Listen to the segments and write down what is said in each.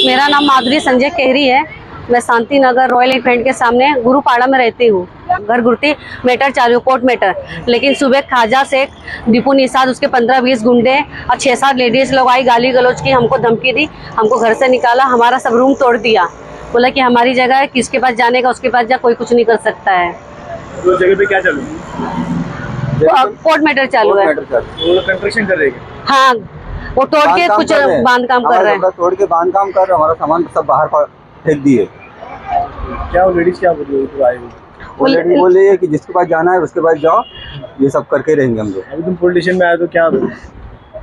मेरा नाम माधुरी संजय केहरी है। मैं शांति नगर रॉयल एनफील्ड के सामने गुरुपाड़ा में रहती हूँ। घर गुर्ती मेटर चालू कोर्ट मेटर, लेकिन सुबह खाजा शेख, दीपू निषाद, उसके 15-20 गुंडे और 6-7 लेडीज लोग आई, गाली गलौज की, हमको धमकी दी, हमको घर से निकाला, हमारा सब रूम तोड़ दिया, बोला कि हमारी जगह है, किसके पास जाने का उसके पास जा, कोई कुछ नहीं कर सकता है। तो जगह पे क्या चालू है? कोर्ट मेटर चालू है। वो कंस्ट्रक्शन कर रहे हैं? हाँ, वो तोड़ के कुछ बांध काम कर रहे हैं। तोड़ के बांध काम कर रहे हैं, हमारा सामान सब बाहर फेंक दिए। क्या वो लेडीज क्या बोल रही है? वो लेडीज बोल रही है कि जिसके पास जाना है उसके पास जाओ, ये सब करके रहेंगे हम लोग। अभी तुम पुलिस स्टेशन में आए तो क्या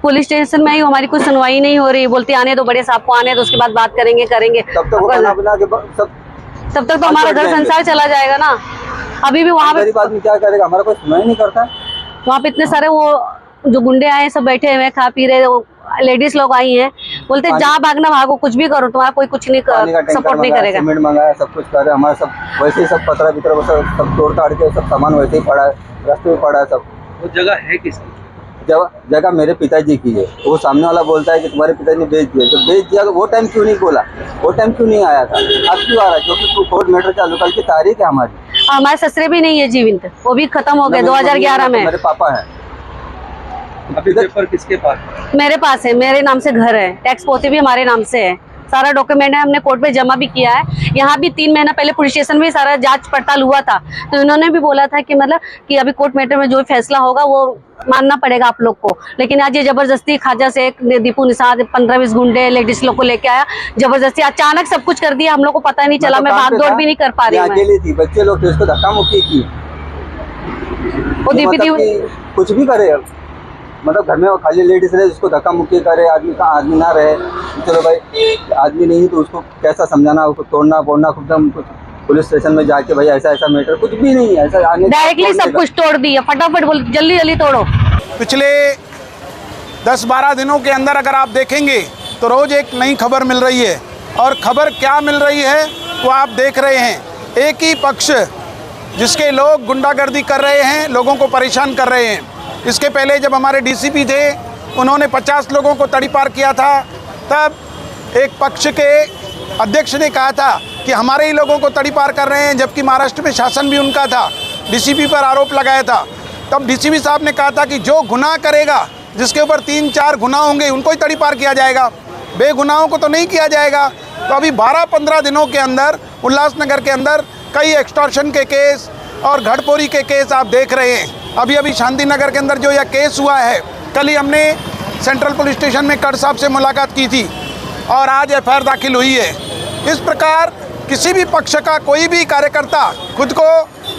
पुलिस स्टेशन में ही हमारी कुछ सुनवाई नहीं हो रही, बोलती आने दो, बड़े साहब को आने दो, उसके बाद बात करेंगे। तब तक वो खाना बना के सब, तब तक तो हमारा घर संसार चला जाएगा ना। अभी भी वहाँ पे गरीब आदमी क्या करेगा, हमारा कोई सुनाई नहीं करता। वहाँ पे इतने सारे वो जो गुंडे आए सब बैठे हुए हैं, खा पी रहे, लेडीज लोग आई हैं, बोलते जहाँ भागना भागो, कुछ भी करो, तुम्हारा कोई कुछ नहीं सपोर्ट नहीं करेगा। सीमेंट मंगाया, सब कुछ कर रहे, हमारा सब वैसे ही सब पतरा बितरा सब तोड़ ताड़ के सब सामान वैसे ही पड़ा है, रास्ते में पड़ा है सब। वो जगह है किसकी? जगह मेरे पिताजी की है। वो सामने वाला बोलता है कि तुम्हारे पिताजी ने बेच दिया, तो बेच दिया तो वो टाइम क्यों नहीं बोला, वो टाइम क्यों नहीं आया था, अब क्यों आ रहा है? क्योंकि कोर्ट मैटर चालू, कल की तारीख है हमारी। हमारे ससुरे भी नहीं है जीवित, वो भी खत्म हो गए 2011 में। मेरे पापा है। अभी पेपर किसके पास? मेरे पास है, मेरे नाम से घर है, टैक्स पोती भी हमारे नाम से है, सारा डॉक्यूमेंट है, हमने कोर्ट पे जमा भी किया है। यहाँ भी 3 महीना पहले पुलिस स्टेशन में सारा जांच पड़ताल हुआ था, तो इन्होंने भी बोला था कि मतलब कि अभी कोर्ट मैटर में जो फैसला होगा वो मानना पड़ेगा आप लोग को। लेकिन आज ये जबरदस्ती खाजा से दीपू निषाद 15-20 गुंडे लेडीज लोग को लेके आया, जबरदस्ती अचानक सब कुछ कर दिया, हम लोग को पता नहीं चला। मैं भाग दौड़ भी नहीं कर पा रही हूँ। अकेली थी, बच्चे लोग थे, उसको धक्का मुक्की की, वो दीपी कुछ भी करे, मतलब घर में खाली लेडीज रहे, उसको धक्का मुक्की करे, आदमी ना रहे। चलो भाई आदमी नहीं है तो उसको कैसा समझाना, उसको तोड़ना फोड़ना, कुछ पुलिस स्टेशन में जाके भाई ऐसा ऐसा मैटर, कुछ भी नहीं है ऐसा। डायरेक्टली सब कुछ तोड़ दिया, फटाफट बोल जल्दी जल्दी तोड़ो। पिछले 10-12 दिनों के अंदर अगर आप देखेंगे तो रोज़ एक नई खबर मिल रही है, और खबर क्या मिल रही है वो आप देख रहे हैं। एक ही पक्ष जिसके लोग गुंडागर्दी कर रहे हैं, लोगों को परेशान कर रहे हैं। इसके पहले जब हमारे डीसीपी थे, उन्होंने 50 लोगों को तड़ीपार किया था, तब एक पक्ष के अध्यक्ष ने कहा था कि हमारे ही लोगों को तड़ीपार कर रहे हैं, जबकि महाराष्ट्र में शासन भी उनका था। डीसीपी पर आरोप लगाया था, तब डीसीपी साहब ने कहा था कि जो गुनाह करेगा, जिसके ऊपर 3-4 गुनाह होंगे, उनको ही तड़ीपार किया जाएगा, बेगुनाहों को तो नहीं किया जाएगा। तो अभी 12-15 दिनों के अंदर उल्लासनगर के अंदर कई एक्सटॉर्शन के केस और घड़पोरी के केस आप देख रहे हैं। अभी शांति नगर के अंदर जो यह केस हुआ है, कल ही हमने सेंट्रल पुलिस स्टेशन में कड़ साहब से मुलाकात की थी और आज एफआईआर दाखिल हुई है। इस प्रकार किसी भी पक्ष का कोई भी कार्यकर्ता खुद को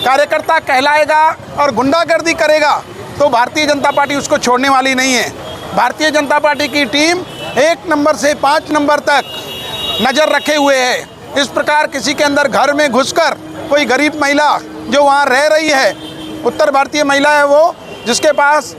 कार्यकर्ता कहलाएगा और गुंडागर्दी करेगा तो भारतीय जनता पार्टी उसको छोड़ने वाली नहीं है। भारतीय जनता पार्टी की टीम 1 नंबर से 5 नंबर तक नज़र रखे हुए है। इस प्रकार किसी के अंदर घर में घुसकर कोई गरीब महिला जो वहाँ रह रही है, उत्तर भारतीय महिला है वो, जिसके पास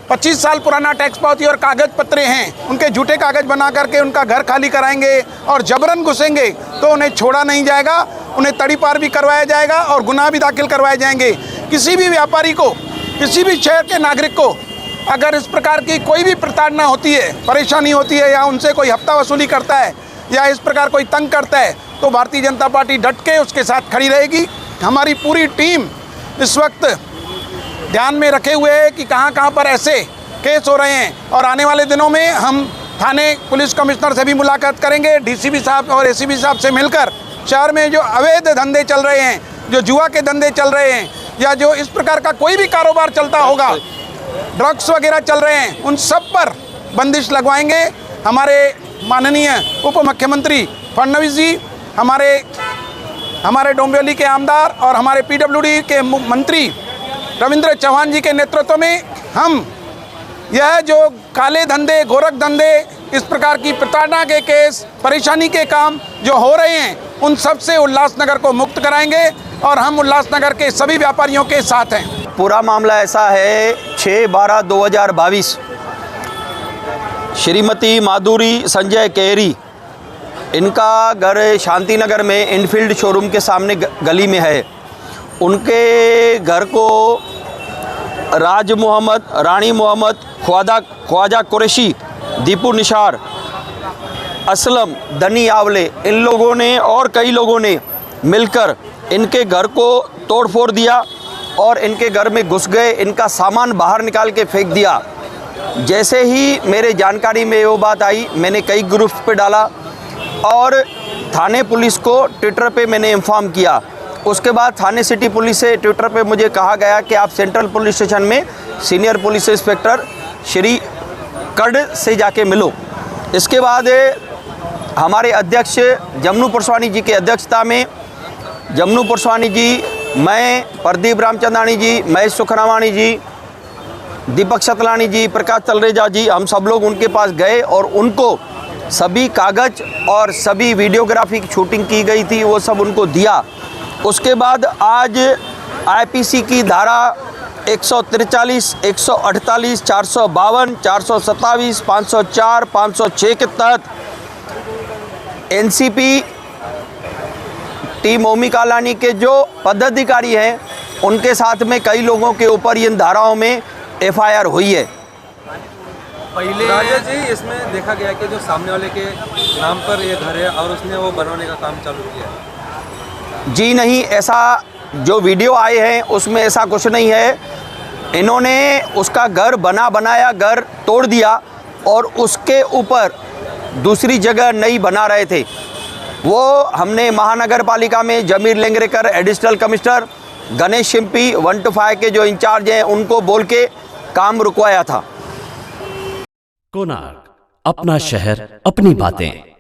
25 साल पुराना टैक्स पावती और कागज पत्रे हैं, उनके झूठे कागज बना करके उनका घर खाली कराएंगे और जबरन घुसेंगे तो उन्हें छोड़ा नहीं जाएगा, उन्हें तड़ीपार भी करवाया जाएगा और गुनाह भी दाखिल करवाए जाएंगे। किसी भी व्यापारी को, किसी भी शहर के नागरिक को अगर इस प्रकार की कोई भी प्रताड़ना होती है, परेशानी होती है, या उनसे कोई हफ्ता वसूली करता है या इस प्रकार कोई तंग करता है, तो भारतीय जनता पार्टी डट के उसके साथ खड़ी रहेगी। हमारी पूरी टीम इस वक्त ध्यान में रखे हुए है कि कहाँ पर ऐसे केस हो रहे हैं, और आने वाले दिनों में हम थाने पुलिस कमिश्नर से भी मुलाकात करेंगे, डीसीपी साहब और एसीपी साहब से मिलकर शहर में जो अवैध धंधे चल रहे हैं, जो जुआ के धंधे चल रहे हैं, या जो इस प्रकार का कोई भी कारोबार चलता होगा, ड्रग्स वगैरह चल रहे हैं, उन सब पर बंदिश लगवाएंगे। हमारे माननीय उप मुख्यमंत्री फडणवीस जी, हमारे डोंबिवली के आमदार और हमारे पीडब्ल्यूडी के मंत्री रविंद्र चौहान जी के नेतृत्व में हम यह जो काले धंधे, गोरख धंधे, इस प्रकार की प्रताड़ना के केस, परेशानी के काम जो हो रहे हैं, उन सब से उल्लासनगर को मुक्त कराएंगे और हम उल्लासनगर के सभी व्यापारियों के साथ हैं। पूरा मामला ऐसा है, 6/12/2022 श्रीमती माधुरी संजय केहरी, इनका घर शांति नगर में एनफील्ड शोरूम के सामने गली में है। उनके घर को राज मोहम्मद, रानी मोहम्मद, ख्वाजा कुरैशी, दीपू निशार असलम, दनी आवले, इन लोगों ने और कई लोगों ने मिलकर इनके घर को तोड़ फोड़ दिया और इनके घर में घुस गए, इनका सामान बाहर निकाल के फेंक दिया। जैसे ही मेरे जानकारी में वो बात आई, मैंने कई ग्रुप्स पे डाला और थाने पुलिस को ट्विटर पे मैंने इन्फॉर्म किया। उसके बाद थाने सिटी पुलिस से ट्विटर पे मुझे कहा गया कि आप सेंट्रल पुलिस स्टेशन में सीनियर पुलिस इंस्पेक्टर श्री कड़ से जाके मिलो। इसके बाद हमारे अध्यक्ष जमनू पुरस्वानी जी की अध्यक्षता में जमनू पुरस्वानी जी, मैं, प्रदीप रामचंदानी जी, महेश सुखरावानी जी, दीपक सतलानी जी, प्रकाश तलरेजा जी, हम सब लोग उनके पास गए और उनको सभी कागज़ और सभी वीडियोग्राफी की शूटिंग की गई थी वो सब उनको दिया। उसके बाद आज आईपीसी की धारा 143, 148, 452, 427, 504, 506 के तहत एनसीपी टीम ओमी कालानी के जो पदाधिकारी हैं उनके साथ में कई लोगों के ऊपर इन धाराओं में एफआईआर हुई है। पहले राजा जी, इसमें देखा गया कि जो सामने वाले के नाम पर ये घर है और उसने वो बनाने का काम चालू किया है। जी नहीं, ऐसा जो वीडियो आए हैं उसमें ऐसा कुछ नहीं है। इन्होंने उसका घर बनाया घर तोड़ दिया और उसके ऊपर दूसरी जगह नई बना रहे थे। वो हमने महानगर पालिका में Zameer Lengrekar additional commissioner, Ganesh Shimpi 1 to 5 के जो इंचार्ज हैं उनको बोल के काम रुकवाया था। कोणार्क, अपना शहर, अपनी बातें।